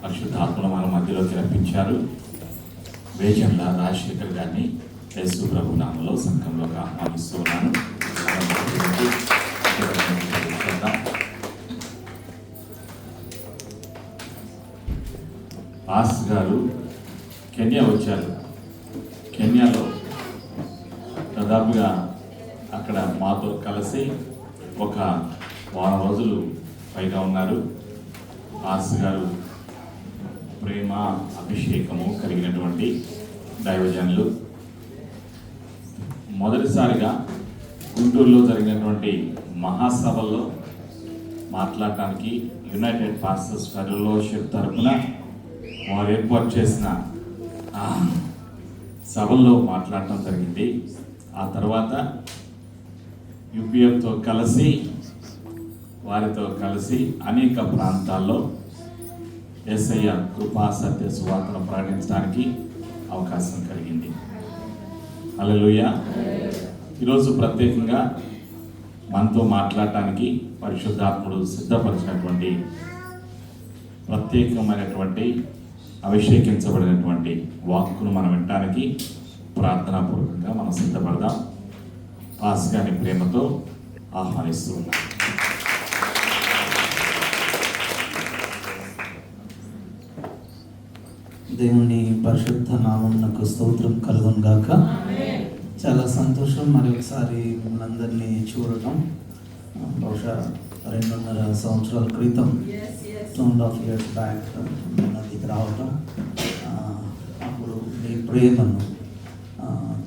పరిశుద్ధాత్మను మన మధ్యలోకి రప్పించారు. వేజంల రాజశేఖర్ గారిని యేసు ప్రభు నామములో సంఘంలోకి ఆహ్వానిస్తున్నాను. పాస్ గారు కెన్యా వచ్చారు. కెన్యాలో దాదాపుగా అక్కడ మాతో కలిసి ఒక వారం రోజులు పైగా ఉన్నారు. పాస్ గారు ప్రేమ అభిషేకము కలిగినటువంటి దైవజనులు. మొదటిసారిగా గుంటూరులో జరిగినటువంటి మహాసభల్లో మాట్లాడటానికి యునైటెడ్ పాస్టర్స్ ఫెడరేషన్ తరఫున వారు ఏర్పాటు చేసిన సభల్లో మాట్లాడటం జరిగింది. ఆ తర్వాత యూపీఎఫ్తో కలిసి వారితో కలిసి అనేక ప్రాంతాల్లో యేసయ్య కృపా సత్య సువార్తను ప్రకటించడానికి అవకాశం కలిగింది. హల్లెలూయా. ఈరోజు ప్రత్యేకంగా మనతో మాట్లాడటానికి పరిశుద్ధాత్ముడు సిద్ధపరిచినటువంటి ప్రత్యేకమైనటువంటి అభిషేకించబడినటువంటి వాక్కును మనం వినటానికి ప్రార్థనాపూర్వకంగా మనం సిద్ధపడదాం. పాస్ గారి ప్రేమతో ఆహ్వానిస్తూ ఉన్నాం. దేవుని పరిశుద్ధ నామమునకు స్తోత్రం కలుగును గాక. చాలా సంతోషం మరి ఒకసారి మనందరినీ చూడటం. బహుశా 2.5 సంవత్సరాల క్రితం 2.5 years బ్యాక్ నదికి రావటం, అప్పుడు మీ ప్రేమను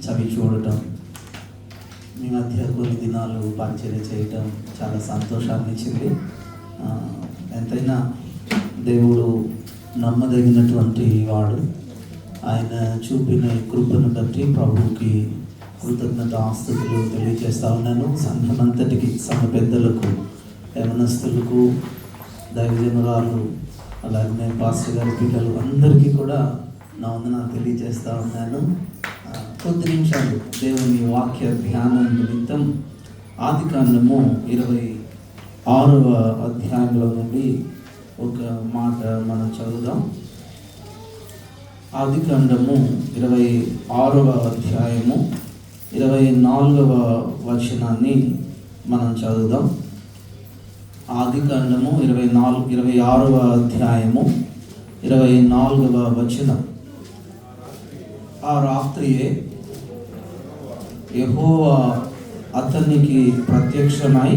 చవి చూడటం, మీ మధ్య కొన్ని దినాలు పరిచర్య చేయటం చాలా సంతోషాన్ని ఇచ్చింది. ఎంతైనా దేవుడు నమ్మదగినటువంటి వాడు. ఆయన చూపిన కృపను బట్టి ప్రభువుకి కృతజ్ఞత ఆస్తుతులు తెలియజేస్తా ఉన్నాను. సంఘమంతటికి, సంఘ పెద్దలకు, యవనస్తులకు, దైవజనురాలు, అలాగే పాస్టర్ గారి పిల్లలు అందరికీ కూడా నా వందనాలు తెలియజేస్తా ఉన్నాను. కొద్ది నిమిషాలు దేవుని వాక్య ధ్యానం నిమిత్తం ఆదికాండము 26వ అధ్యాయంలో నుండి ఒక మాట మనం చదువుదాం. ఆదికాండము 26వ అధ్యాయము 24వ వచనాన్ని మనం చదువుదాం. ఆదికాండము 26వ అధ్యాయము 24వ వచనం. ఆ రాత్రియే యెహోవా అతనికి ప్రత్యక్షమై,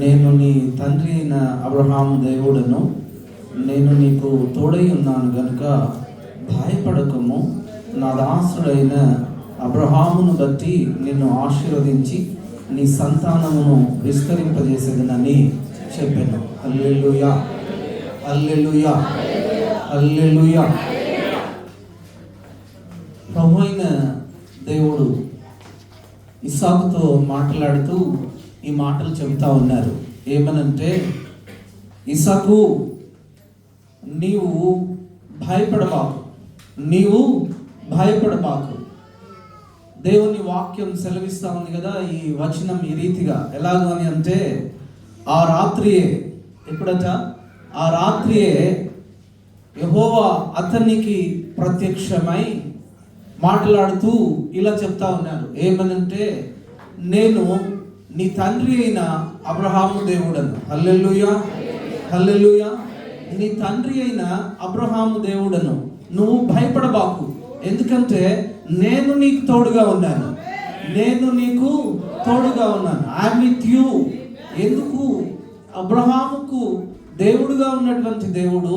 నేను నీ తండ్రి అయిన అబ్రహాము దేవుడను, నేను నీకు తోడై ఉన్నాను గనుక భయపడకము, నా దాసుడైన అబ్రహామును బట్టి నిన్ను ఆశీర్వదించి నీ సంతానమును విస్తరింపజేసేదనని చెప్పాను. హల్లెలూయా, హల్లెలూయా, హల్లెలూయా. ప్రభు అయిన దేవుడు ఇస్సాకుతో మాట్లాడుతూ ఈ మాటలు చెబుతా ఉన్నారు. ఏమనంటే, ఇస్సాకు, నీవు భయపడబాకు, నీవు భయపడబాకు. దేవుని వాక్యం సెలవిస్తా ఉంది కదా, ఈ వచనం ఈ రీతిగా. ఎలాగో అని అంటే, ఆ రాత్రియే, ఎప్పుడట? ఆ రాత్రియే యెహోవా అతనికి ప్రత్యక్షమై మాట్లాడుతూ ఇలా చెప్తా ఉన్నారు. ఏమనంటే, నేను నీ తండ్రి అయిన అబ్రహాము దేవుడను. హల్లెలూయా, హల్లెలూయా. నీ తండ్రి అయిన అబ్రహాము దేవుడను, నువ్వు భయపడబాకు, ఎందుకంటే నేను నీకు తోడుగా ఉన్నాను, నేను నీకు తోడుగా ఉన్నాను. I'm with you. ఎందుకు అబ్రహాముకు దేవుడుగా ఉన్నటువంటి దేవుడు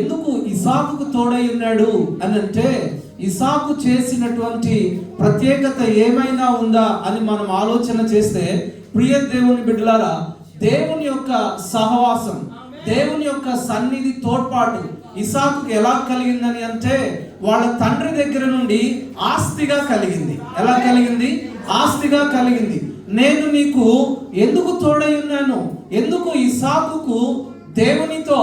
ఎందుకు ఇసాకుకు తోడై ఉన్నాడు అని అంటే, ఇసాకు చేసినటువంటి ప్రత్యేకత ఏమైనా ఉందా అని మనం ఆలోచన చేస్తే, ప్రియ దేవుని బిడ్డలారా, దేవుని యొక్క సహవాసం, దేవుని యొక్క సన్నిధి, తోడ్పాటు ఇసాకుకు ఎలా కలిగిందని అంటే, వాళ్ళ తండ్రి దగ్గర నుండి ఆస్తిగా కలిగింది. ఎలా కలిగింది? ఆస్తిగా కలిగింది. నేను నీకు ఎందుకు తోడై ఉన్నాను, ఎందుకు ఇసాకుకు దేవునితో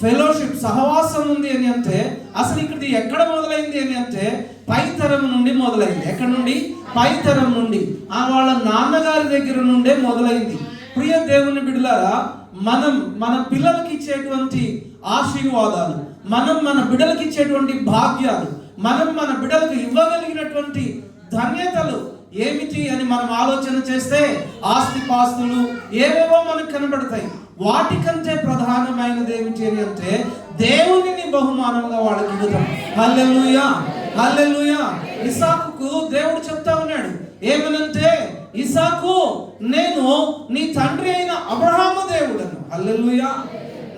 ఫెలోషిప్, సహవాసం ఉంది అని అంటే, అసలు ఇక్కడ ఎక్కడ మొదలైంది అని అంటే, పైతరం నుండి మొదలైంది. ఎక్కడ నుండి? పైతరం నుండి. వాళ్ళ నాన్నగారి దగ్గర నుండే మొదలైంది. ప్రియ దేవుని బిడ్డలారా, మన పిల్లలకి ఇచ్చేటువంటి ఆశీర్వాదాలు, మన బిడ్డలకి ఇచ్చేటువంటి భాగ్యాలు, మన బిడ్డలకు ఇవ్వగలిగినటువంటి ధన్యతలు ఏమిటి అని మనం ఆలోచన చేస్తే ఆస్తిపాస్తులు ఏవేవో మనకు కనబడతాయి. వాటికంటే ప్రధానమైనది ఏమిటి అని అంటే దేవునిని బహుమానంగా వాళ్ళకి ఇవ్వడం. హల్లెలూయా, హల్లెలూయా. ఇసాకుకు దేవుడు చెప్తా ఉన్నాడు ఏమనంటే, ఇసాకు నేను నీ తండ్రి అయిన అబ్రహాము దేవుడను. హల్లెలూయా.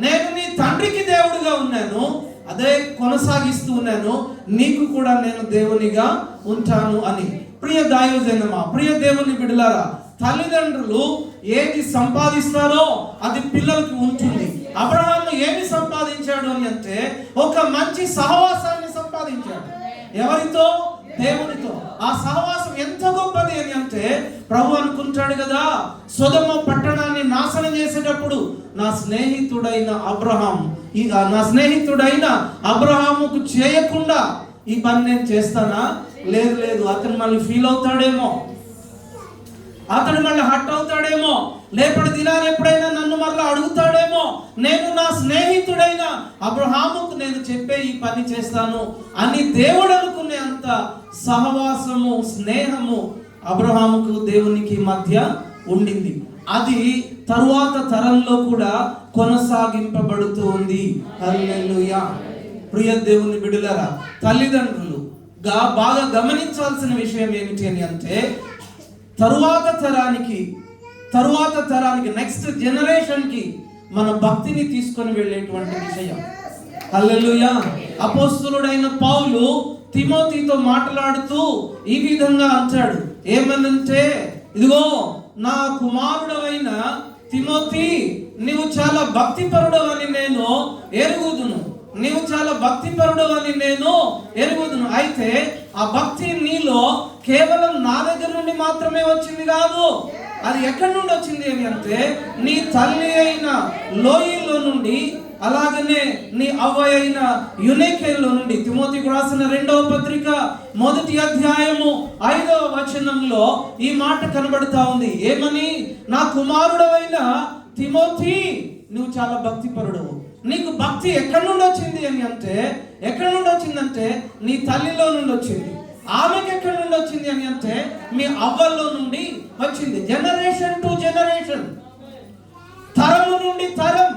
నేను నీ తండ్రికి దేవుడిగా ఉన్నాను, అదే కొనసాగిస్తూ ఉన్నాను, నీకు కూడా నేను దేవునిగా ఉంటాను అని. ప్రియ దైవజనమా, ప్రియ దేవుని బిడ్డలారా, తల్లిదండ్రులు ఏది సంపాదిస్తారో అది పిల్లలకు ఉంటుంది. అబ్రహాము ఏమి సంపాదించాడు అని అంటే ఒక మంచి సహవాసాన్ని సంపాదించాడు. ఎవరితో? దేవునితో. ఆ సహవాసం ఎంత గొప్పది అని అంటే ప్రభు అనుకుంటాడు కదా, సొదొమ పట్టణాన్ని నాశనం చేసేటప్పుడు నా స్నేహితుడైన అబ్రహాముకు చేయకుండా ఈ పని నేను చేస్తానా? లేదు. అతను మళ్ళీ ఫీల్ అవుతాడేమో, అతడు మళ్ళీ హట్ అవుతాడేమో, లేపటి దినాన్ని ఎప్పుడైనా నన్ను మళ్ళీ అడుగుతాడేమో. నేను నా స్నేహితుడైన అబ్రహాముకు నేను చెప్పే ఈ పని చేస్తాను అని దేవుడు అనుకునే అంత సహవాసము, స్నేహము అబ్రహాముకు దేవునికి మధ్య ఉండింది. అది తరువాత తరంలో కూడా కొనసాగింపబడుతూ ఉంది. హల్లెలూయా. ప్రియ దేవుని బిడ్డలారా, తల్లిదండ్రులు బాగా గమనించాల్సిన విషయం ఏమిటి అని అంటే తరువాత తరానికి నెక్స్ట్ జనరేషన్ కి మన భక్తిని తీసుకొని వెళ్ళేటువంటి విషయం. హల్లెలూయా. అపోస్తలుడైన పౌలు తిమోతితో మాట్లాడుతూ ఈ విధంగా అంటాడు ఏమనంటే, ఇదిగో నా కుమారుడవైన తిమోతి, నీవు చాలా భక్తిపరుడవని నేను ఎరుగుదును. అయితే ఆ భక్తి నీలో కేవలం నా దగ్గర నుండి మాత్రమే వచ్చింది కాదు. అది ఎక్కడి నుండి వచ్చింది అని అంటే నీ తల్లి అయిన లోయిలో నుండి, అలాగనే నీ అవ్వ అయిన యునేకేలో నుండి. తిమోతికి రాసిన 2వ పత్రిక 1వ అధ్యాయము 5వ వచనంలో ఈ మాట కనబడతా ఉంది. ఏమని? నా కుమారుడవైన తిమోతి, నువ్వు చాలా భక్తిపరుడవు. నీకు భక్తి ఎక్కడి నుండి వచ్చింది అని అంటే, ఎక్కడి నుండి వచ్చిందంటే నీ తల్లిలో నుండి వచ్చింది. ఆమెకి ఎక్కడి నుండి వచ్చింది అని అంటే మీ అవ్వల్లో నుండి వచ్చింది. జనరేషన్ టు జనరేషన్, తరము నుండి తరం.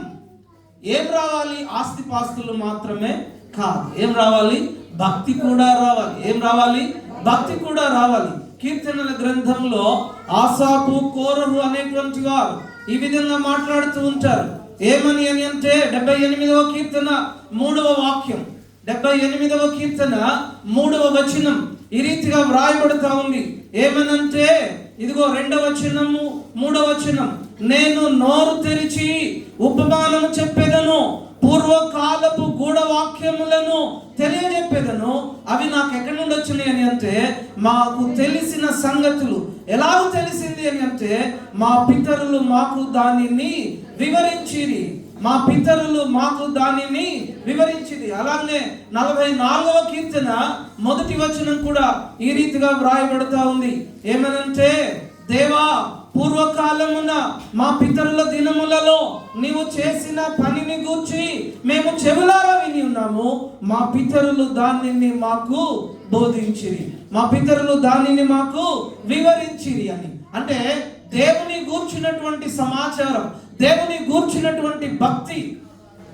ఏం రావాలి? ఆస్తిపాస్తులు మాత్రమే కాదు. ఏం రావాలి? భక్తి కూడా రావాలి. ఏం రావాలి? భక్తి కూడా రావాలి. కీర్తనల గ్రంథంలో ఆసాపు, కోరహు అనేటువంటి వారు ఈ విధంగా మాట్లాడుతూ ఉంటారు. ఏమని అని అంటే 78వ కీర్తన 3వ వాక్యం, 78వ కీర్తన 3వ వచనం ఈ రీతిగా వ్రాయబడుతా ఉంది. ఏమనంటే, ఇదిగో 2వ వచనము 3వ వచనం, నేను నోరు తెరిచి ఉపమానము చెప్పేదను, పూర్వకాలపు గూఢవాక్యములను తెలియజెప్పేదను. అవి నాకు ఎక్కడి నుండి వచ్చినాయి అని అంటే మాకు తెలిసిన సంగతులు. ఎలాగో తెలిసింది అని అంటే మా పితరులు మాకు దానిని వివరించిరి. అలాగే 44వ కీర్తన 1వ వచనం కూడా ఈ రీతిగా వ్రాయబడుతా ఉంది. ఏమనంటే, దేవా, పూర్వకాలమున మా పితరుల దినములలో నీవు చేసిన పనిని గూర్చి మేము చెవులారా విని ఉన్నాము. మా పితరులు దానిని మాకు బోధించిరి, మా పితరులు దానిని మాకు వివరించిరి అని. అంటే దేవుని గూర్చినటువంటి సమాచారం, దేవుని గూర్చినటువంటి భక్తి,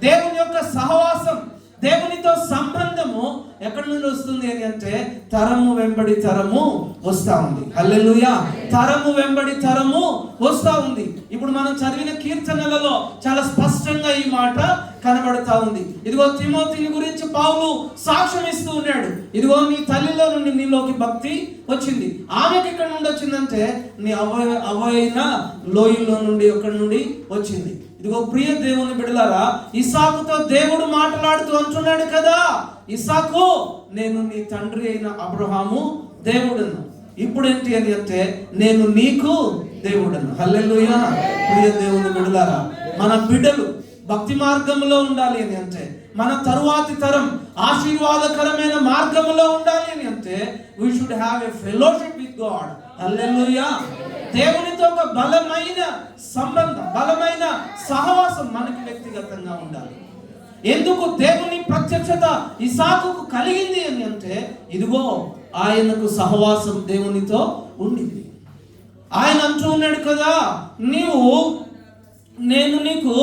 దేవుని యొక్క సహవాసం, దేవునితో సంబంధము ఎక్కడి నుండి వస్తుంది అని అంటే తరము వెంబడి తరము వస్తా ఉంది. హల్లెలూయా. తరము వెంబడి తరము వస్తా ఉంది. ఇప్పుడు మనం చదివిన కీర్తనలలో చాలా స్పష్టంగా ఈ మాట కనబడతా ఉంది. ఇదిగో తిమోతిని గురించి పౌలు సాక్ష్యం ఇస్తూ ఉన్నాడు. ఇదిగో నీ తల్లిలో నుండి నీలోకి భక్తి వచ్చింది. ఆమెకి ఎక్కడి నుండి వచ్చిందంటే నీ అవ్వైన లోయలో నుండి ఎక్కడి నుండి వచ్చింది. ఇదిగో ప్రియ దేవుని బిడ్డలారా, ఇస్సాకుతో దేవుడు మాట్లాడుతూ అంటున్నాడు కదా, ఇస్సాకు, నేను నీ తండ్రి అయిన అబ్రహాము దేవుడను. ఇప్పుడు ఏంటి అని అంటే నేను నీకు దేవుడను. హల్లెలూయా. ప్రియ దేవుని బిడ్డలారా, మన బిడ్డలు భక్తి మార్గంలో ఉండాలి అని అంటే, మన తరువాతి తరం ఆశీర్వాదకరమైన మార్గంలో ఉండాలి అని అంటే, we should have a fellowship with God. హల్లెలూయా. దేవునితో ఒక బలమైన సంబంధం, బలమైన సహవాసం మనకి వ్యక్తిగతంగా ఉండాలి. ఎందుకు దేవుని ప్రత్యక్షత ఇసాకుకు కలిగింది అని అంటే, ఇదిగో ఆయనకు సహవాసం దేవునితో ఉండింది. ఆయన అంటూ ఉన్నాడు కదా, నేను నీకు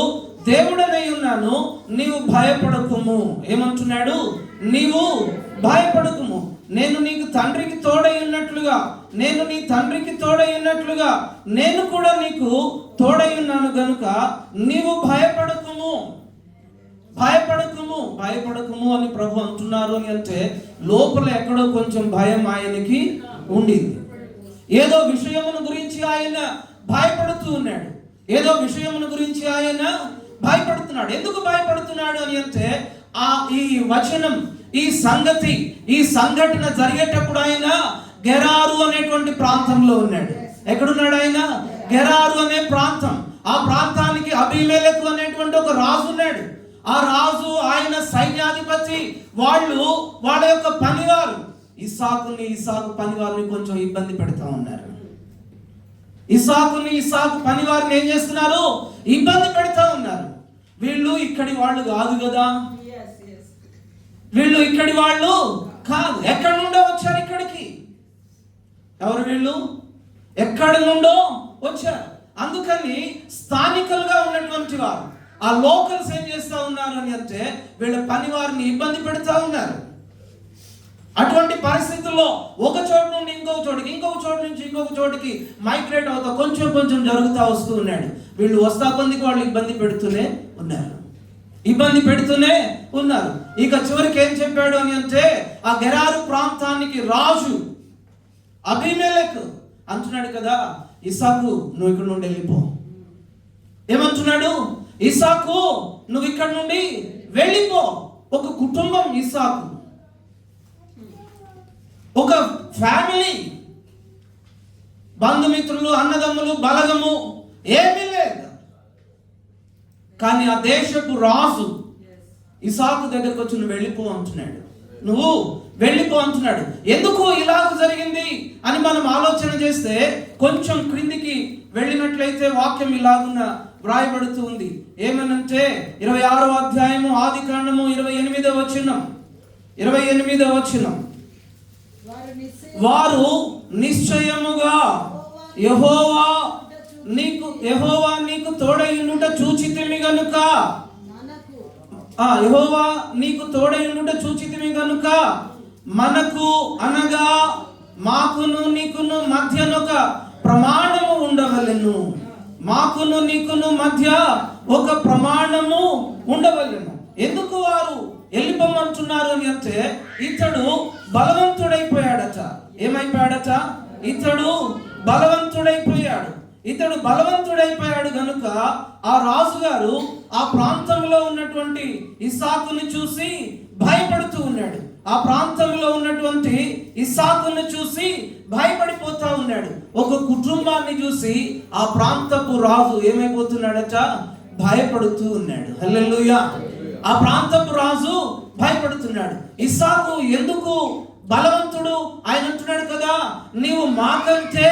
దేవుడనై ఉన్నాను, నీవు భయపడకుము. ఏమంటున్నాడు? నీవు భయపడకుము. నేను నీకు తండ్రికి తోడై ఉన్నట్లుగా, నేను నీ తండ్రికి తోడై ఉన్నట్లుగా నేను కూడా నీకు తోడై ఉన్నాను గనుక నీవు భయపడకుము. భయపడకుము, భయపడకుము అని ప్రభు అంటున్నారు అని అంటే, లోపల ఎక్కడో కొంచెం భయం ఆయనకి ఉండింది. ఏదో విషయమును గురించి ఆయన భయపడుతూ ఉన్నాడు. ఏదో విషయమును గురించి ఆయన భయపడుతున్నాడు. ఎందుకు భయపడుతున్నాడు అని అంటే, ఈ వచనం, ఈ సంగతి, ఈ సంఘటన జరిగేటప్పుడు ఆయన గెరారు అనేటువంటి ప్రాంతంలో ఉన్నాడు. ఎక్కడున్నాడు ఆయన? గెరారు అనే ప్రాంతం. ఆ ప్రాంతానికి అబీమెలెకు అనేటువంటి ఒక రాజు ఉన్నాడు. ఆ రాజు, ఆయన సైన్యాధిపతి, వాళ్ళ యొక్క పనివారు ఇసాకు పనివారిని కొంచెం ఇబ్బంది పెడతా ఉన్నారు. ఇసాకు పనివారిని ఏం చేస్తున్నారు? ఇబ్బంది పెడతా ఉన్నారు. వీళ్ళు ఇక్కడి వాళ్ళు కాదు కదా, వీళ్ళు ఇక్కడి వాళ్ళు కాదు. ఎక్కడి నుండో వచ్చారు ఇక్కడికి. ఎవరు వీళ్ళు? ఎక్కడి నుండో వచ్చారు. అందుకని స్థానికులుగా ఉన్నటువంటి వారు, ఆ లోకల్స్ ఏం చేస్తా ఉన్నారు అని అంటే, వీళ్ళ పని వారిని ఇబ్బంది పెడతా ఉన్నారు. అటువంటి పరిస్థితుల్లో ఒక చోటు నుండి ఇంకొక చోటికి, ఇంకొక చోటు నుంచి ఇంకొక చోటికి మైగ్రేట్ అవుతా కొంచెం జరుగుతూ వస్తూ ఉన్నాడు. వీళ్ళు వస్తా కొందికి వాళ్ళు ఇబ్బంది పెడుతూనే ఉన్నారు. ఇక చివరికి ఏం చెప్పాడు అని అంటే, ఆ గెరారు ప్రాంతానికి రాజు అబీమెలెకు అంటున్నాడు కదా, ఇసాకు నువ్వు ఇక్కడ నుండి వెళ్ళిపో. ఏమంటున్నాడు? ఇసాకు నువ్వు ఇక్కడ నుండి వెళ్ళిపో. ఒక కుటుంబం ఇసాకు, ఒక ఫ్యామిలీ, బంధుమిత్రులు, అన్నదమ్ములు, బలగము ఏమీ లేదు. కానీ ఆ దేశపు రాజు ఇసాకు దగ్గరకు వచ్చి నువ్వు వెళ్ళిపో అంటున్నాడు. నువ్వు వెళ్ళిపో అంటున్నాడు. ఎందుకు ఇలాగ జరిగింది అని మనం ఆలోచన చేస్తే, కొంచెం క్రిందికి వెళ్ళినట్లయితే వాక్యం ఇలాగున్న వ్రాయబడుతూ ఉంది. ఏమనంటే 26వ అధ్యాయము ఆదికాండము 28వ వచనం, వారు నిశ్చయముగా యెహోవా నీకు తోడైయుండుట చూచితిమి గనుక, యెహోవా నీకు తోడైయుండుట చూచితిమి గనుక మనకు అనగా మాకును నీకును మధ్యనొక ప్రమాణము ఉండవలెను. మాకును నీకును మధ్య ఒక ప్రమాణము ఉండవలెను. ఎందుకు వారు వెళ్ళిపోమంటున్నారు అని అంటే, ఇతడు బలవంతుడైపోయాడట. ఏమైపోయాడట? ఇతడు బలవంతుడైపోయాడు గనుక ఆ రాజుగారు ఆ ప్రాంతంలో ఉన్నటువంటి ఇసాకుని చూసి భయపడుతూ ఉన్నాడు. ఆ ప్రాంతంలో ఉన్నటువంటి ఇసాకుని చూసి భయపడిపోతా ఉన్నాడు. ఒక కుటుంబాన్ని చూసి ఆ ప్రాంతపు రాజు ఏమైపోతున్నాడట? భయపడుతూ ఉన్నాడు. హల్లెలూయా. ఆ ప్రాంతపు రాజు భయపడుతున్నాడు. ఇసాకు ఎందుకు బలవంతుడు? ఆయన అంటున్నాడు కదా, నీవు మాకంటే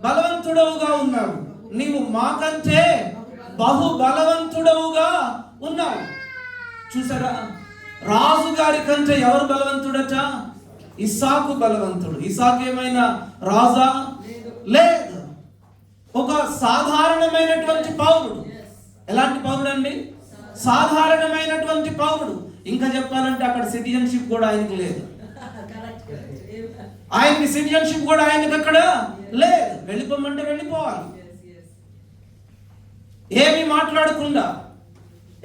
బలవంతుడవుగా ఉన్నావు, నీవు మాకంటే బహు బలవంతుడవుగా ఉన్నావు. చూసారా, రాజు గారి కంటే ఎవరు బలవంతుడట? ఇసాకు బలవంతుడు. ఇసాకు ఏమైనా రాజా? లేదు. ఒక సాధారణమైనటువంటి పౌరుడు. ఎలాంటి పౌరుడు అండి? సాధారణమైనటువంటి పౌరుడు. ఇంకా చెప్పాలంటే అక్కడ సిటిజన్షిప్ కూడా ఆయనకి లేదు. ఆయనకి సిటిజన్షిప్ కూడా ఆయనకి అక్కడ లేదు. వెళ్ళిపోమంటే వెళ్ళిపోవాలి. ఏమి మాట్లాడకుండా,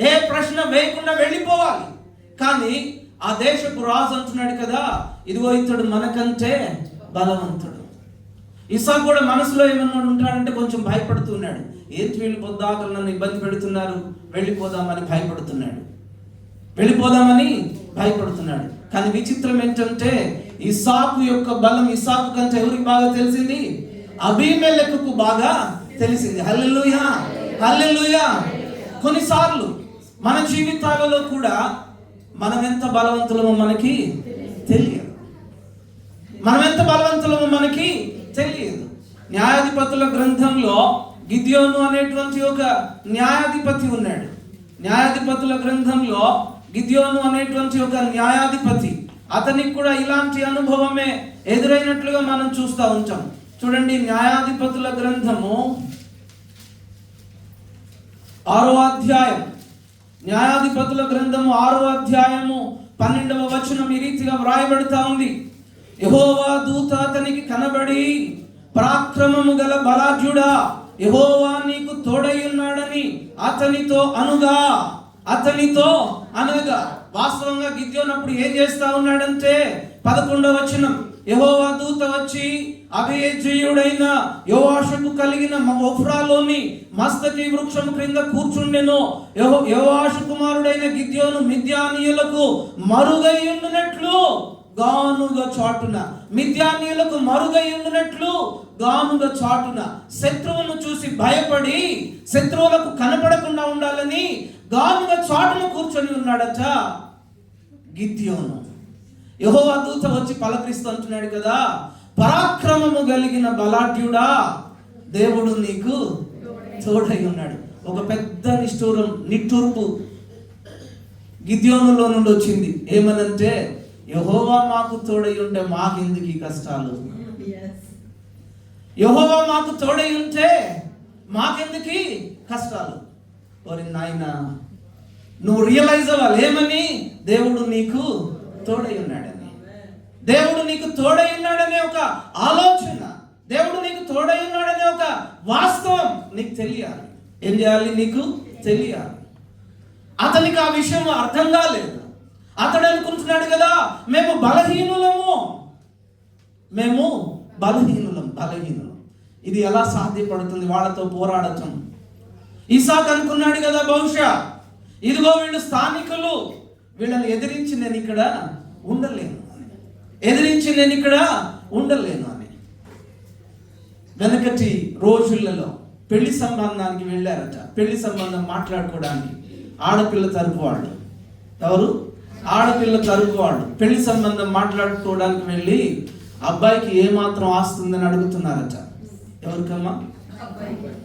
ఏ ప్రశ్న వేయకుండా వెళ్ళిపోవాలి. కానీ ఆ దేశపు రాజు అంటున్నాడు కదా, ఇదిగో ఇతడు మనకంటే బలవంతుడు. ఇసాకు కూడా మనసులో ఏమన్నా ఉంటాడంటే కొంచెం భయపడుతున్నాడు. ఏంటి వీళ్ళు పొద్దాకలు నన్ను ఇబ్బంది పెడుతున్నారు, వెళ్ళిపోదామని భయపడుతున్నాడు. కానీ విచిత్రం ఏంటంటే, ఇసాకు యొక్క బలం ఇసాకు కంటే ఎవరికి బాగా తెలిసింది? అబీమెలెకుకు బాగా తెలిసింది. హల్లెలూయా. కొన్నిసార్లు మన జీవితాలలో కూడా మనం ఎంత బలవంతులమో మనకి తెలియదు. మనం ఎంత బలవంతులమో మనకి తెలియదు. న్యాయాధిపతుల గ్రంథంలో గిద్యోను అనేటువంటి ఒక న్యాయాధిపతి ఉన్నాడు. న్యాయాధిపతుల గ్రంథంలో గిద్యోను అనేటువంటి ఒక న్యాయాధిపతి, అతనికి కూడా ఇలాంటి అనుభవమే ఎదురైనట్లుగా మనం చూస్తూ ఉంటాం. చూడండి, న్యాయాధిపతుల గ్రంథము 6వ అధ్యాయం, న్యాయాధిపతుల గ్రంథము 6వ అధ్యాయము 12వ వచనం ఈ రీతిగా వ్రాయబడుతా ఉంది. యెహోవా దూత అతనికి కనబడి, పరాక్రమము గల బలాఢ్యుడా, యెహోవా నీకు తోడై ఉన్నాడని అతనితో అనగా వాస్తవంగా గిద్యోను అప్పుడు ఏం చేస్తా ఉన్నాడంటే 11వ వచనం, యెహోవా దూత వచ్చి అభిజయుడైన యోవాషుకు కలిగిన ఒఫ్రాలోని మస్తకి వృక్షం క్రింద కూర్చుండెను. యోవాషు కుమారుడైన గిద్యోను మిద్యానీయులకు మరుగై ఉండునట్లు గానుగా చాటున, మిద్యానీయులకు మరుగై ఉండునట్లు గానుగా చాటున, శత్రువును చూసి భయపడి శత్రువులకు కనపడకుండా ఉండాలని గానుగా చాటును కూర్చొని ఉన్నాడట గిద్యోను. యెహోవా దూత వచ్చి పలకరిస్తూ అంటున్నాడు కదా, పరాక్రమము కలిగిన బలాఢ్యుడా, దేవుడు నీకు తోడై ఉన్నాడు. ఒక పెద్ద నిట్టూర్పు గిద్యోనులో నుండి వచ్చింది. ఏమనంటే, యెహోవా మాకు తోడై ఉంటే మాకెందుకు ఈ కష్టాలు? యెహోవా మాకు తోడై ఉంటే మాకెందుకు కష్టాలు? ఓరి నాయనా, నువ్వు రియలైజ్ అవ్వాలి ఏమని, దేవుడు నీకు తోడై ఉన్నాడని. దేవుడు నీకు తోడై ఉన్నాడనే ఒక ఆలోచన, దేవుడు నీకు తోడై ఉన్నాడనే ఒక వాస్తవం నీకు తెలియాలి. ఏం చేయాలి? నీకు తెలియాలి. అతనికి ఆ విషయం అర్థం కాలేదు. అతడు అనుకుంటున్నాడు కదా, మేము బలహీనులం. ఇది ఎలా సాధ్యపడుతుంది వాళ్ళతో పోరాడటం? ఇసాక్ అనుకున్నాడు కదా, బహుశా ఇదిగో వీళ్ళు స్థానికులు, వీళ్ళని ఎదిరించి నేను ఇక్కడ ఉండలేను అని. వెనకటి రోజులలో పెళ్లి సంబంధానికి వెళ్ళారట. పెళ్లి సంబంధం మాట్లాడుకోవడానికి ఆడపిల్ల తరపు వాళ్ళు, ఎవరు? ఆడపిల్ల తరపు వాళ్ళు పెళ్లి సంబంధం మాట్లాడుకోవడానికి వెళ్ళి అబ్బాయికి ఏమాత్రం ఆస్తుందని అడుగుతున్నారట. ఎవరికమ్మా?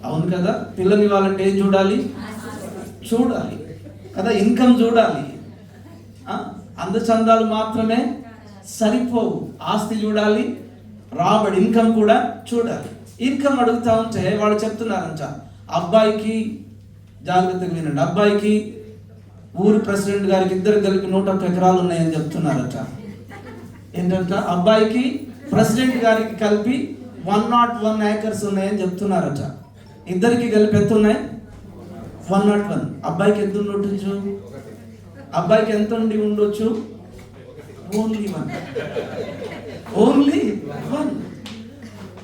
అవును కదా, పిల్లని వాళ్ళంటే ఏం చూడాలి కదా, ఇన్కమ్ చూడాలి. అందచందాలు మాత్రమే సరిపోవు, ఆస్తి చూడాలి, రాబడి, ఇన్కమ్ కూడా చూడాలి. ఇన్కమ్ అడుగుతా ఉంటే వాళ్ళు చెప్తున్నారంట, అబ్బాయికి, జాగ్రత్తగా వినండి, అబ్బాయికి ఊరి ప్రెసిడెంట్ గారికి ఇద్దరు కలిపి 101 ఎకరాలు ఉన్నాయని చెప్తున్నారట. ఏంటంట? అబ్బాయికి ప్రెసిడెంట్ గారికి కలిపి 101 ఏకర్స్ ఉన్నాయని చెప్తున్నారట. ఇద్దరికి కలిపి ఎంత ఉన్నాయి? 101. అబ్బాయికి ఎంత ఉండొచ్చు? అబ్బాయికి ఎంత ఉండొచ్చు? Only one.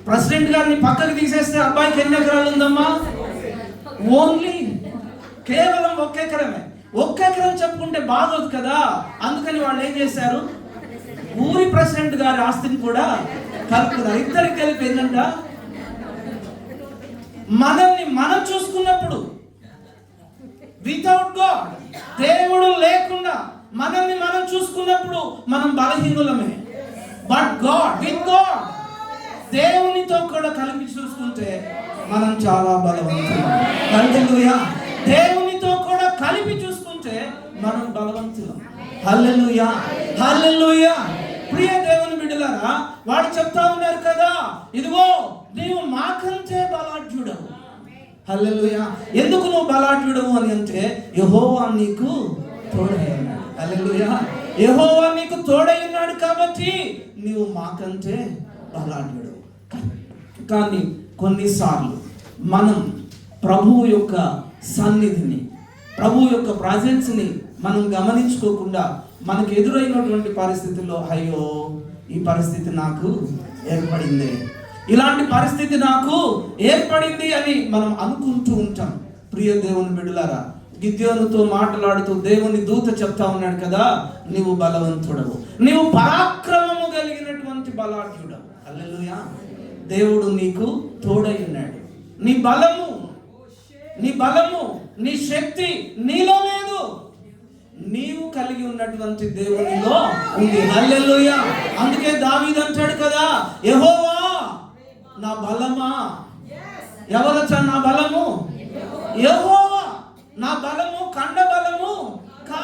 ప్రెసిడెంట్ గారిని పక్కకి తీసేస్తే అబ్బాయికి ఎన్ని ఎకరాలు ఉందమ్మా? కేవలం 1 ఎకరమే. 1 ఎకరం చెప్పుకుంటే బాగోదు కదా, అందుకని వాళ్ళు ఏం చేశారు, ఊరి ప్రెసిడెంట్ గారి ఆస్తిని కూడా కలుపుకున్నారు. ఇద్దరికి కలిపి ఏంటంట, మనల్ని మనం చూసుకున్నప్పుడు, వితౌట్ గాడ్, దేవుడు లేకుండా మనల్ని మనం చూసుకున్నప్పుడు మనం బలహీనులమే. బట్ గాడ్, విత్ గాడ్, దేవునితో కూడా కలిపి చూసుకుంటే మనం చాలా బలవంతులం. హల్లెలూయా. దేవునితో కూడా కలిపి చూసుకుంటే మనం బలవంతులం. హల్లెలూయా, హల్లెలూయా. ప్రియ దేవుని బిడ్డలారా, వాడు చెప్తా ఉన్నారు కదా, ఇదిగో నీవు మాకంటే బలాఢ్యుడవు. హల్లెలూయా. ఎందుకు నువ్వు బలాఢ్యుడవు అని అంటే, యెహోవా నీకు తోడై ఉన్నాడు. హల్లెలూయా. యెహోవా నీకు తోడై ఉన్నాడు కాబట్టి నీవు మాకంటే బలాఢ్యుడవు. కానీ కొన్నిసార్లు మనం ప్రభువు యొక్క సన్నిధిని, ప్రభువు యొక్క ప్రజెన్స్ని మనం గమనించుకోకుండా మనకు ఎదురైనటువంటి పరిస్థితుల్లో, అయ్యో ఈ పరిస్థితి నాకు ఏర్పడింది, ఇలాంటి పరిస్థితి నాకు ఏర్పడింది అని మనం అనుకుంటూ ఉంటాం. ప్రియ దేవుని బిడ్డలారా, గిద్యోనుతో మాట్లాడుతూ దేవుని దూత చెప్తా ఉన్నాడు కదా, నీవు బలవంతుడవు, నీవు పరాక్రమము కలిగినటువంటి బలాఢ్యుడవు. హల్లెలూయా. దేవుడు నీకు తోడై ఉన్నాడు. నీ బలము నీ బలము, నీ శక్తి నీలో లేదు, నీవు కలిగి ఉన్నటువంటి దేవునిలో ఉంది. హల్లెలూయా. అందుకే దావీదు అంటాడు కదా, యెహోవా నా బలమా. ఎవరొచ్చా నా బలము? యెహోవా నా బలము, కండ బలము కా.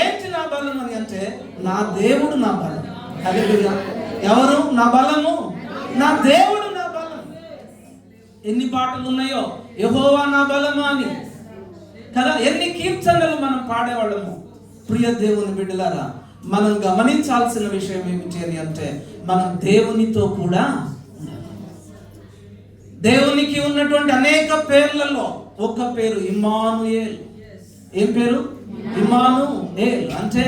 ఏంటి నా బలం అని అంటే, నా దేవుడు నా బలం. హల్లెలూయా. ఎవరు నా బలము? నా దేవుడు నా బలం. ఎన్ని పాటలు ఉన్నాయో యెహోవా నా బలమా అని కదా, ఎన్ని కీర్తనలు మనం పాడేవాళ్ళము. ప్రియ దేవుని బిడ్డలారా, మనం గమనించాల్సిన విషయం ఏమిటి అంటే, మనం దేవునితో కూడా, దేవునికి ఉన్నటువంటి అనేక పేర్లలో ఒక పేరు ఇమ్మానుయేల్. ఏం పేరు? ఇమ్మానుయేల్ అంటే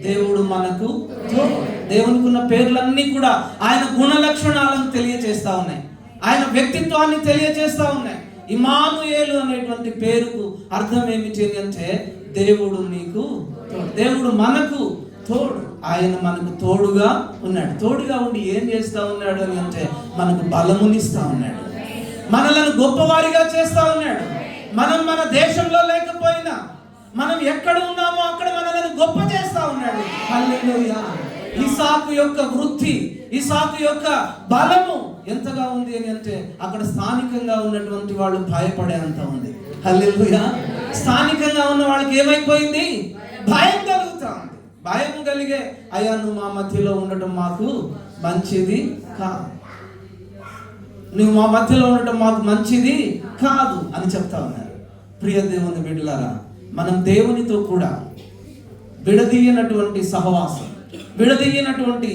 దేవుడు మనకు తోడు. దేవునికి ఉన్న పేర్లన్నీ కూడా ఆయన గుణ లక్షణాలను తెలియజేస్తా ఉన్నాయి, ఆయన వ్యక్తిత్వాన్ని తెలియజేస్తా ఉన్నాయి. ఇమ్మానుయేలు అనేటువంటి పేరుకు అర్థం ఏమిటి అంటే, దేవుడు నీకు తోడు, దేవుడు మనకు తోడు. ఆయన మనకు తోడుగా ఉన్నాడు. తోడుగా ఉండి ఏం చేస్తా ఉన్నాడు అని అంటే, మనకు బలమునిస్తా ఉన్నాడు, మనలను గొప్పవారిగా చేస్తా ఉన్నాడు. మనం మన దేశంలో లేకపోయినా, మనం ఎక్కడ ఉన్నామో అక్కడ మనలను గొప్ప చేస్తా ఉన్నాడు. హల్లెలూయా. ఇసాకు యొక్క వృత్తి, ఇసాకు యొక్క బలము ఎంతగా ఉంది అని అంటే, అక్కడ స్థానికంగా ఉన్నటువంటి వాళ్ళు భయపడేంత ఉంది. హల్లెలూయా. స్థానికంగా ఉన్న వాళ్ళకి ఏమైపోయింది? భయం కలుగుతా ఉంది. భయం కలిగే, అయ్యా నువ్వు మా మధ్యలో ఉండటం మాకు మంచిది కాదు, నువ్వు మా మధ్యలో ఉండటం మాకు మంచిది కాదు అని చెప్తా ఉన్నారు. ప్రియ దేవుని బిడ్డలారా, మనం దేవునితో కూడా విడదీయనటువంటి సహవాసం, విడదీయనటువంటి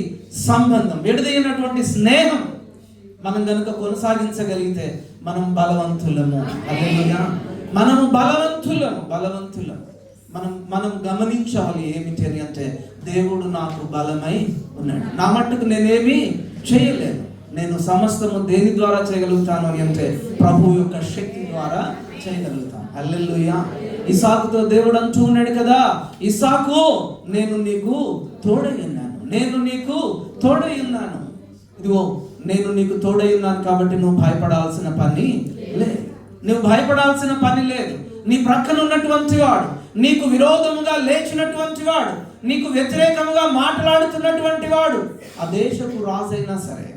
సంబంధం, విడదీయనటువంటి స్నేహం మనం కనుక కొనసాగించగలిగితే మనం బలవంతులము. హల్లెలూయా. మనము బలవంతులము. మనం గమనించాలి ఏమిటి అని అంటే, దేవుడు నాకు బలమై ఉన్నాడు. నా మట్టుకు నేనేమి చేయలేను, నేను సమస్తము దేని ద్వారా చేయగలుగుతాను అని అంటే, ప్రభు యొక్క శక్తి ద్వారా చేయగలుగుతాను. హల్లెలూయా. ఇసాకుతో దేవుడు అంటూ ఉన్నాడు కదా, ఇసాకు నేను నీకు తోడై ఉన్నాను, నేను నీకు తోడై ఉన్నాను. ఇదిగో నేను నీకు తోడై ఉన్నాను కాబట్టి నువ్వు భయపడాల్సిన పని లేదు, నువ్వు భయపడాల్సిన పని లేదు. నీ ప్రక్కన ఉన్నటువంటి వాడు, నీకు విరోధముగా లేచినటువంటి వాడు, నీకు వ్యతిరేకంగా మాట్లాడుతున్నటువంటి వాడు, ఆ దేశపు రాజైనా సరే,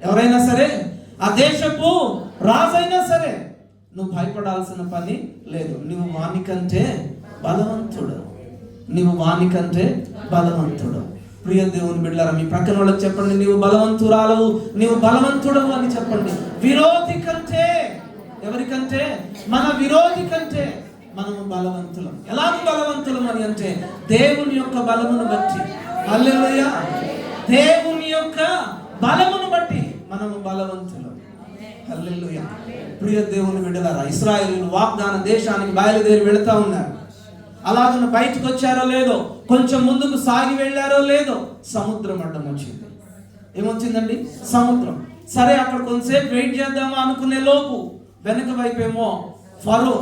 ఎవరైనా సరే, ఆ దేశపు రాజైనా సరే, నువ్వు భయపడాల్సిన పని లేదు. నువ్వు వానికంటే బలవంతుడు, నువ్వు వానికంటే బలవంతుడు. ప్రియ దేవుని బిడ్డలారా, మీ ప్రక్కన వాళ్ళకి చెప్పండి, నీవు బలవంతురాలవు, నీవు బలవంతుడవు అని చెప్పండి. విరోధి కంటే, ఎవరికంటే? మన విరోధి కంటే మనము బలవంతులం. ఎలాగ బలవంతులం అని అంటే, దేవుని యొక్క బలమును బట్టి. హల్లెలూయా. దేవుని యొక్క బలమును బట్టి మనము బలవంతులం. హల్లెలూయా. ప్రియ దేవుని బిడ్డలారా, ఇశ్రాయేలీయులు వాగ్దాన దేశానికి బయలుదేరి వెళుతూ ఉన్నారు. అలాగను బయటకు వచ్చారో లేదో, కొంచెం ముందుకు సాగి వెళ్ళారో లేదో, సముద్రం అడ్డం వచ్చింది. ఏమొచ్చిందండి? సముద్రం. సరే, అక్కడ కొంతసేపు వెయిట్ చేద్దామా అనుకునే లోపు వెనక వైపేమో ఫరో,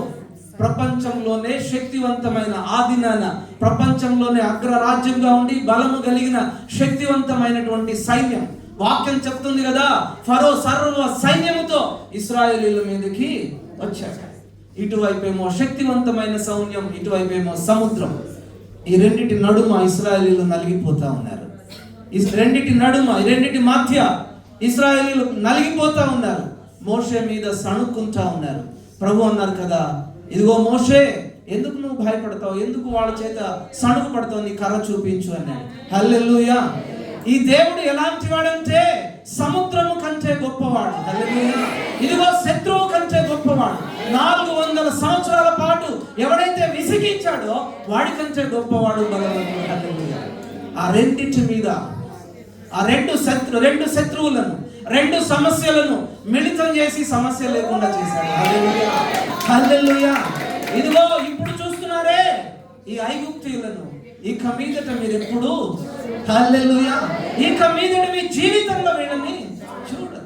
ప్రపంచంలోనే శక్తివంతమైన, ఆదినాన ప్రపంచంలోనే అగ్రరాజ్యంగా ఉండి బలము కలిగిన శక్తివంతమైనటువంటి సైన్యం. వాక్యం చెప్తుంది కదా, ఫరో సర్వ సైన్యముతో ఇశ్రాయేలీయుల మీదకి వచ్చాడు. ఇటువైపేమో శక్తివంతమైన సైన్యం, ఇటువైపేమో సముద్రం. ఈ రెండిటి నడుమ ఇశ్రాయేలీయులు నలిగిపోతా ఉన్నారు. ఈ రెండిటి నడుమ, ఈ రెండిటి మధ్య ఇశ్రాయేలీయులు నలిగిపోతా ఉన్నారు. మోషే మీద సణుక్కుంటా ఉన్నారు. ప్రభు అన్నారు కదా, ఇదిగో మోషే, ఎందుకు నువ్వు భయపడతావు, ఎందుకు వాళ్ళ చేత సణుకు పడతావు, నీ కర్ర చూపించు అన్నాడు. హల్లెలూయా. ఈ దేవుడు ఎలాంటి వాడంటే, సముద్రము కంటే గొప్పవాడు. హల్లెలూయా. ఇదిగో శత్రువు కంటే గొప్పవాడు. 400 సంవత్సరాల పాటు ఎవడైతే విసిగించాడో వాడి కంటే గొప్పవాడు, బలవంతుడు. హల్లెలూయా. ఆ రెండింటి మీద, ఆ రెండు శత్రువులను, రెండు సమస్యలను మిళితం చేసి సమస్య లేకుండా చేశాడు. హల్లెలూయా. హల్లెలూయా. ఇదిగో ఇప్పుడు చూస్తున్నారే ఈ ఐగుప్తీయులను, ఇక మీదట మీరు ఎప్పుడు, హల్లెలూయా, ఇక మీదట మీ జీవితంలో వీళ్ళని చూడండి.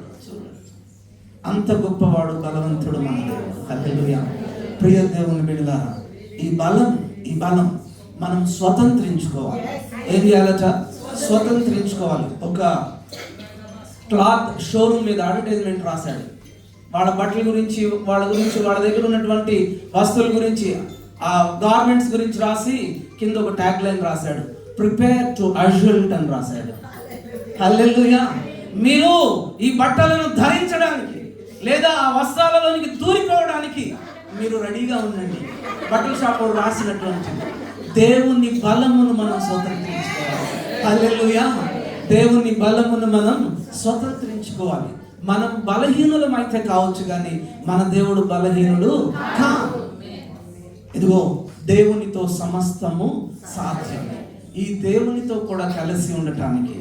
అంత గొప్పవాడు, బలవంతుడు మన దేవుడు. హల్లెలూయా. ప్రియ దేవుని బిడ్డలారా, ఈ బలం మనం స్వతంత్రించుకోవాలి. ఏం చేయాలట? స్వతంత్రించుకోవాలి. ఒక క్లాత్ షోరూమ్ మీద అడ్వర్టైజ్మెంట్ రాశాడు. వాళ్ళ బట్టల గురించి, వాళ్ళ దగ్గర ఉన్నటువంటి వస్తువుల గురించి, ఆ గార్మెంట్స్ గురించి రాసి కింద ఒక ట్యాగ్ లైన్ రాశాడు, ప్రిపేర్ టు అజల్ట్ అని రాశాడు. హల్లెలూయా. మీరు ఈ బట్టలను ధరించడానికి లేదా ఆ వస్త్రాలలోనికి దూరిపోవడానికి మీరు రెడీగా ఉండండి. బట్టల షాపు రాసినటువంటి దేవుని బలమును మనం స్వతంత్రించుకోవాలి. హల్లెలూయా. దేవుని బలమును మనం స్వతంత్రించుకోవాలి. మనం బలహీనులం అయితే కావచ్చు, కానీ మన దేవుడు బలహీనుడు కాదు. ఇదిగో దేవునితో సమస్తము సాధ్యం. ఈ దేవునితో కూడా కలిసి ఉండటానికి,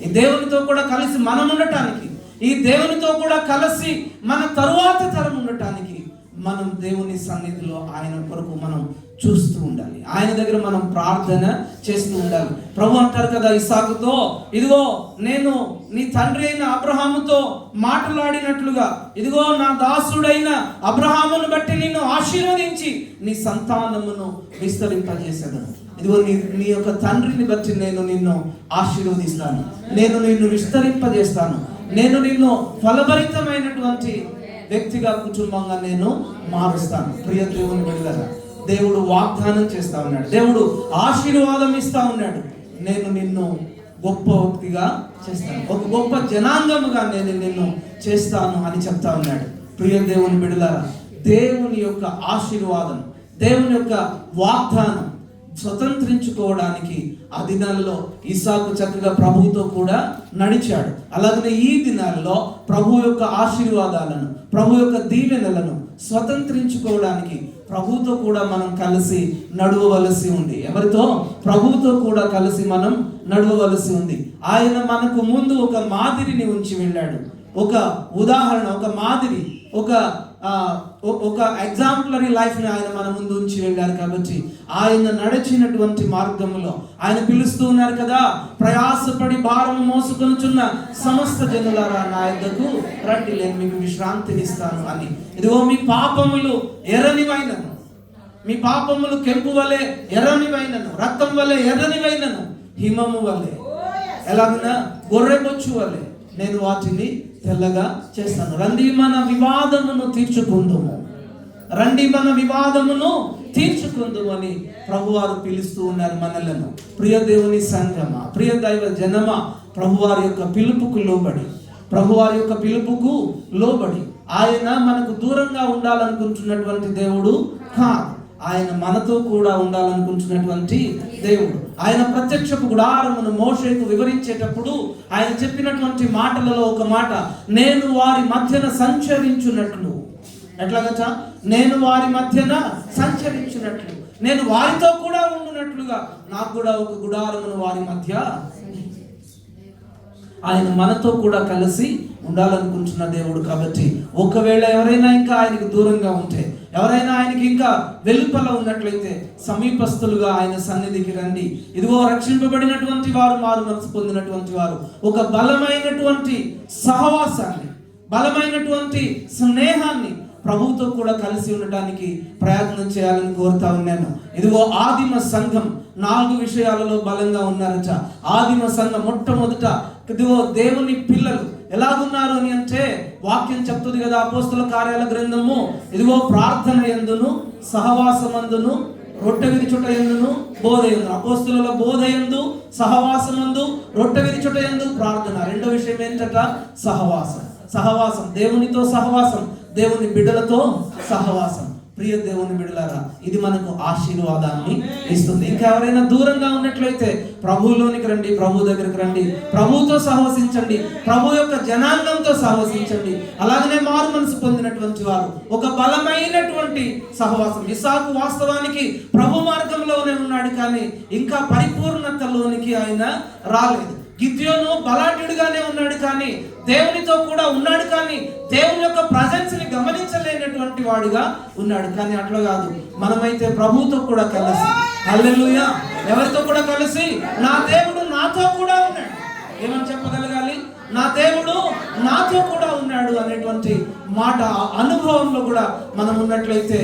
ఈ దేవునితో కూడా కలిసి మనం ఉండటానికి, ఈ దేవునితో కూడా కలిసి మన తరువాత తరం ఉండటానికి మనం దేవుని సన్నిధిలో ఆయన కొరకు మనం చూస్తూ ఉండాలి. ఆయన దగ్గర మనం ప్రార్థన చేస్తూ ఉండాలి. ప్రభు అంటారు కదా ఇస్సాకుతో, ఇదిగో నేను నీ తండ్రి అయిన అబ్రహాముతో మాట్లాడినట్లుగా, ఇదిగో నా దాసుడైన అబ్రహామును బట్టి నిన్ను ఆశీర్వదించి నీ సంతానమును విస్తరింపజేసేదను. ఇదిగో నీ యొక్క తండ్రిని బట్టి నేను నిన్ను ఆశీర్వదిస్తాను, నేను నిన్ను విస్తరింపజేస్తాను, నేను నిన్ను ఫలభరితమైనటువంటి వ్యక్తిగా, కుటుంబంగా నేను మారుస్తాను. ప్రియ దేవుని బిడ్డలారా, దేవుడు వాగ్దానం చేస్తా ఉన్నాడు, దేవుడు ఆశీర్వాదం ఇస్తా ఉన్నాడు. నేను నిన్ను గొప్ప వ్యక్తిగా చేస్తాను, ఒక గొప్ప జనాంగముగా నేను నిన్ను చేస్తాను అని చెప్తా ఉన్నాడు. ప్రియ దేవుని బిడ్డలారా, దేవుని యొక్క ఆశీర్వాదం, దేవుని యొక్క వాగ్దానం స్వతంత్రించుకోవడానికి ఆ దినాల్లో ఇస్సాకు చక్కగా ప్రభువుతో కూడా నడిచాడు. అలాగనే ఈ దినాల్లో ప్రభు యొక్క ఆశీర్వాదాలను, ప్రభు యొక్క దీవెనలను స్వతంత్రించుకోవడానికి ప్రభువుతో కూడా మనం కలిసి నడవవలసి ఉంది. ఎవరితో? ప్రభువుతో కూడా కలిసి మనం నడవవలసి ఉంది. ఆయన మనకు ముందు ఒక మాదిరిని ఉంచి వెళ్ళాడు, ఒక ఉదాహరణ, ఒక మాదిరి, ఒక ఎగ్జాంపులరీ లైఫ్ని ఆయన మన ముందు ఉంచి వెళ్ళారు. కాబట్టి ఆయన నడిచినటువంటి మార్గంలో ఆయన పిలుస్తూ ఉన్నారు కదా, ప్రయాసపడి భారము మోసుకొనుచున్న సమస్త జనులారా నా యొద్దకు రండి, నేను మీకు విశ్రాంతిని ఇస్తాను అని. ఇదిగో మీ పాపములు ఎర్రనివైనను, మీ పాపములు కెంపు వలె ఎర్రనివైనను, రక్తం వలె ఎర్రనివైనను, హిమము వలె, ఎలాగునా గొర్రెబొచ్చు వలె నేను వాటిని తెల్లగా చేస్తాను. రండి మన వివాదమును తీర్చుకుందుము, రండి మన వివాదమును తీర్చుకుందుము అని ప్రభువారు పిలుస్తూ ఉన్నారు మనలను. ప్రియ దేవుని సంగమా, ప్రియ దైవ జనమా, ప్రభువారి యొక్క పిలుపుకు లోబడి, ప్రభువారి యొక్క పిలుపుకు లోబడి, ఆయన మనకు దూరంగా ఉండాలనుకుంటున్నటువంటి దేవుడు కాదు, ఆయన మనతో కూడా ఉండాలనుకుంటున్నటువంటి దేవుడు. ఆయన ప్రత్యక్షపు గుడారమును మోషేకు వివరించేటప్పుడు ఆయన చెప్పినటువంటి మాటలలో ఒక మాట, నేను వారి మధ్యన సంచరించున్నట్లు. ఎట్లాగట? నేను వారి మధ్యన సంచరించినట్లు, నేను వారితో కూడా ఉండునట్లుగా నాకు కూడా ఒక గుడారమును వారి మధ్య. ఆయన మనతో కూడా కలిసి ఉండాలనుకుంటున్న దేవుడు. కాబట్టి ఒకవేళ ఎవరైనా ఇంకా ఆయనకు దూరంగా ఉంటే, ఎవరైనా ఆయనకి ఇంకా వెలుపల ఉన్నట్లయితే సమీపస్తులుగా ఆయన సన్నిధికి రండి. ఇదిగో రక్షింపబడినటువంటి వారు, మారు మనసు పొందినటువంటి వారు ఒక బలమైనటువంటి సహవాసాన్ని, బలమైనటువంటి స్నేహాన్ని ప్రభువుతో కూడా కలిసి ఉండటానికి ప్రయత్నం చేయాలని కోరుతా ఉన్నాను. ఇదిగో ఆదిమ సంఘం 4 విషయాలలో బలంగా ఉన్నారట. ఆదిమ సంఘం మొట్టమొదట, ఇదిగో దేవుని పిల్లలు ఎలాగున్నారు అని అంటే వాక్యం చెప్తుంది కదా, అపోస్తల కార్యాల గ్రంథము, ఇదిగో ప్రార్థన యందును, సహవాసమందును, రొట్టె విరుచుట యందును, బోధ యందు. అపోస్తలుల బోధ యందు, సహవాసమందు, రొట్టె విరుచుట యందు ప్రార్థన. రెండో విషయం ఏంటట? సహవాసం. సహవాసం, దేవునితో సహవాసం, దేవుని బిడ్డలతో సహవాసం. ప్రియ దేవుని బిడ్డలారా, ఇది మనకు ఆశీర్వాదాన్ని ఇస్తుంది. ఇంకా ఎవరైనా దూరంగా ఉన్నట్లయితే ప్రభువులోనికి రండి, ప్రభు దగ్గరికి రండి, ప్రభువుతో సహవసించండి, ప్రభు యొక్క జనాంగంతో సహవసించండి. అలాగనే మారు మనసు పొందినటువంటి వారు ఒక బలమైనటువంటి సహవాసం. ఇస్సాకు వాస్తవానికి ప్రభు మార్గంలోనే ఉన్నాడు, కానీ ఇంకా పరిపూర్ణతలోనికి ఆయన రాలేదు. గిద్యోను బలాఢ్యుడిగానే ఉన్నాడు, కానీ దేవునితో కూడా ఉన్నాడు, కానీ దేవుని యొక్క ప్రజెన్స్ ని గమనించలేనటువంటి వాడుగా ఉన్నాడు. కానీ అట్లా కాదు, మనమైతే ప్రభువుతో కూడా కలిసి, హల్లెలూయా, ఎవరితో కూడా కలిసి, నా దేవుడు నాతో కూడా ఉన్నాడు. ఏమని చెప్పగలగాలి? నా దేవుడు నాతో కూడా ఉన్నాడు అనేటువంటి మాట, అనుభవంలో కూడా మనం ఉన్నట్లయితే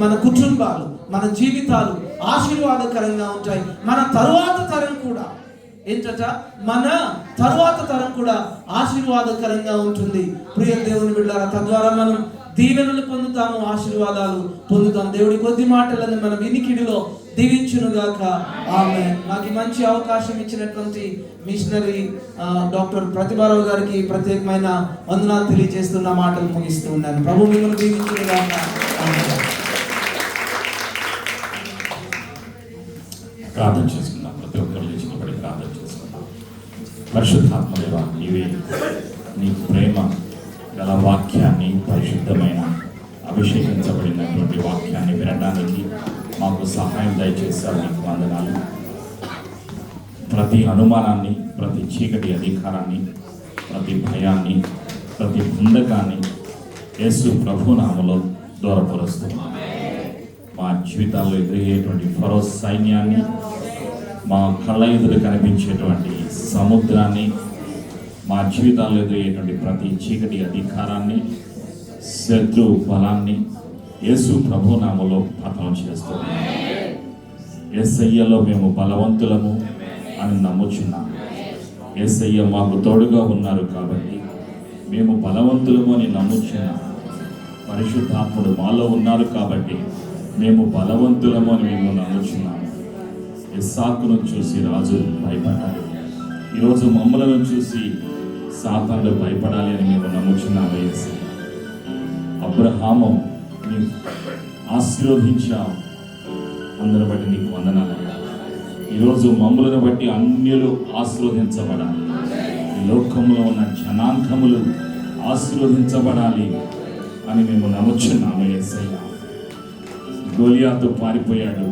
మన కుటుంబాలు, మన జీవితాలు ఆశీర్వాదకరంగా ఉంటాయి. మన తరువాత తరం కూడా ఏంటట, మన తరువాత తరం కూడా ఆశీర్వాదకరంగా ఉంటుంది. ప్రియ దేవుని బిడ్డలారా, తద్వారా మనం దీవెనలు పొందుతాము, ఆశీర్వాదాలు పొందుతాం. దేవుడి కొద్ది మాటలను మన వినికిడిలో దీవించునుగాక. ఆమేన్. నాకు మంచి అవకాశం ఇచ్చినటువంటి మిషనరీ డాక్టర్ ప్రతిభారావు గారికి ప్రత్యేకమైన వందనాలు తెలియజేస్తున్న మాటలు ముగిస్తూ ఉన్నాను. ప్రభు మిమ్మల్ని దీవించునుగాక. ఆమేన్. ప్రార్థన చేసుకుందాం. ప్రతి ఒక్కరు లేచినప్పటి ప్రార్థన చేసుకుందాం. పరిశుద్ధాత్మదేవా, నీవే నీ ప్రేమ గల వాక్యాన్ని, పరిశుద్ధమైన అభిషేకించబడినటువంటి వాక్యాన్ని వినడానికి మాకు సహాయం దయచేశారు. నీకు వందనాలు. ప్రతి అనుమానాన్ని, ప్రతి చీకటి అధికారాన్ని, ప్రతి భయాన్ని, ప్రతి బంధకాన్ని యేసు ప్రభు నామములో దూరపరుస్తున్నాం. మా జీవితాల్లో ఎదురయ్యేటువంటి ఫరో సైన్యాన్ని, మా కళ్ళ ఎదురు కనిపించేటువంటి సముద్రాన్ని, మా జీవితాల్లో ఎదురయ్యేటువంటి ప్రతి చీకటి అధికారాన్ని, శత్రు బలాన్ని యేసు ప్రభు నామములో పతనం చేస్తున్నాం. యేసయ్యలో మేము బలవంతులము అని నమ్ముచున్నాము. యేసయ్య మాకు తోడుగా ఉన్నారు కాబట్టి మేము బలవంతులము అని నమ్ముచున్నాము. పరిశుద్ధాత్ముడు మాలో ఉన్నారు కాబట్టి మేము బలవంతులము అని మేము నమ్ముచున్నాము. ఇస్సాకును చూసి రాజు భయపడ్డాడు. ఈరోజు మమ్మలను చూసి సాతానుడు భయపడాలి అని మేము నమ్ముచున్నాము. యేసయ్య, అబ్రహాము నీవు ఆశీర్వదించావు, అందరిని బట్టి నీకు వందనాలయ్యా. ఈరోజు మమ్మలను బట్టి అన్యులు ఆశీర్వదించబడాలి. ఈ లోకంలో ఉన్న జనాంగములు ఆశీర్వదించబడాలి అని మేము నమ్ముచున్నాము. యేసయ్య, గోలియాతు పారిపోయాడు.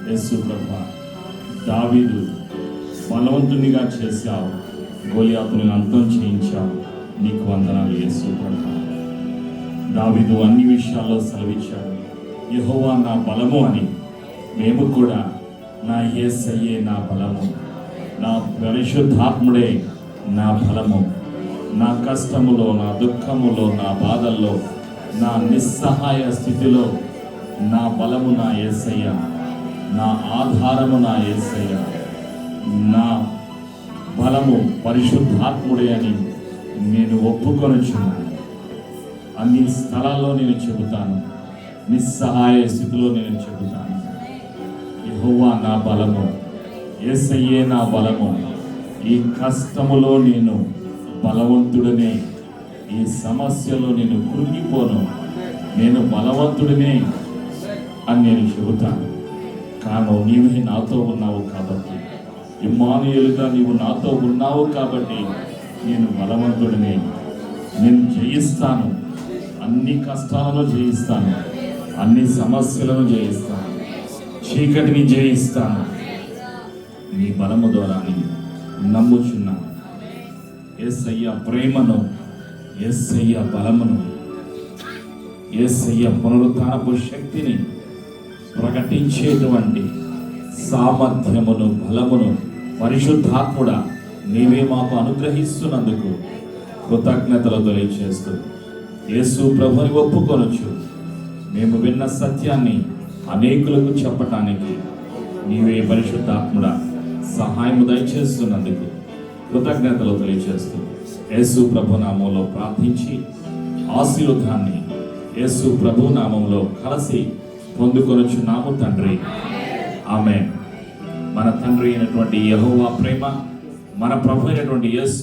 యేసు ప్రభు, దావీదు బలవంతునిగా చేశావు, గోలియాతుని అంతం చేయించావు. నీకు వందనాలు యేసు ప్రభు. దావీదు అన్ని విషయాల్లో సెలవిచ్చాడు, యెహోవా నా బలము అని. మేము కూడా నా యేసయ్యే నా బలము, నా పరిశుద్ధాత్ముడే నా బలము, నా కష్టములో, నా దుఃఖములో, నా బాధల్లో, నా నిస్సహాయ స్థితిలో నా బలము నా యేసయ్య, నా ఆధారము నా యేసయ్య, నా బలము పరిశుద్ధాత్ముడే అని నేను ఒప్పుకొనుచున్నాను. అన్ని స్థలాల్లో నేను చెబుతాను, నిస్సహాయ స్థితిలో నేను చెబుతాను, యెహోవా నా బలము, యేసయ్యే నా బలము. ఈ కష్టములో నేను బలవంతుడనే, ఈ సమస్యలో నేను కృంగిపోను, నేను బలవంతుడినే అని నేను చెబుతాను. కాను నీవే నాతో ఉన్నావు కాబట్టి, ఇమ్మానుయేలుగా నీవు నాతో ఉన్నావు కాబట్టి నేను బలవంతుడిని. నేను జయిస్తాను, అన్ని కష్టాలను జయిస్తాను, అన్ని సమస్యలను జయిస్తాను, చీకటిని జయిస్తాను. నీ బలము ద్వారా నమ్ముచున్నాను. యేసయ్య ప్రేమను, యేసయ్య బలమును, యేసయ్య పునరుత్థానపు శక్తిని ప్రకటించేటువంటి సామర్థ్యమును, బలమును పరిశుద్ధాత్ముడా నీవే మాకు అనుగ్రహిస్తున్నందుకు కృతజ్ఞతలు తెలియజేస్తూ యేసు ప్రభుని ఒప్పుకొనొచ్చు. మేము విన్న సత్యాన్ని అనేకులకు చెప్పటానికి నీవే పరిశుద్ధాత్ముడా సహాయము దయచేస్తున్నందుకు కృతజ్ఞతలు తెలియజేస్తూ యేసు ప్రభు నామంలో ప్రార్థించి ఆశీర్వాదాన్ని యేసు ప్రభు నామంలో కలిసి పొందుకొనుచున్నాము తండ్రి. ఆమేన్. మన తండ్రి అయినటువంటి యెహోవా ప్రేమ, మన ప్రభు అయినటువంటి యేసు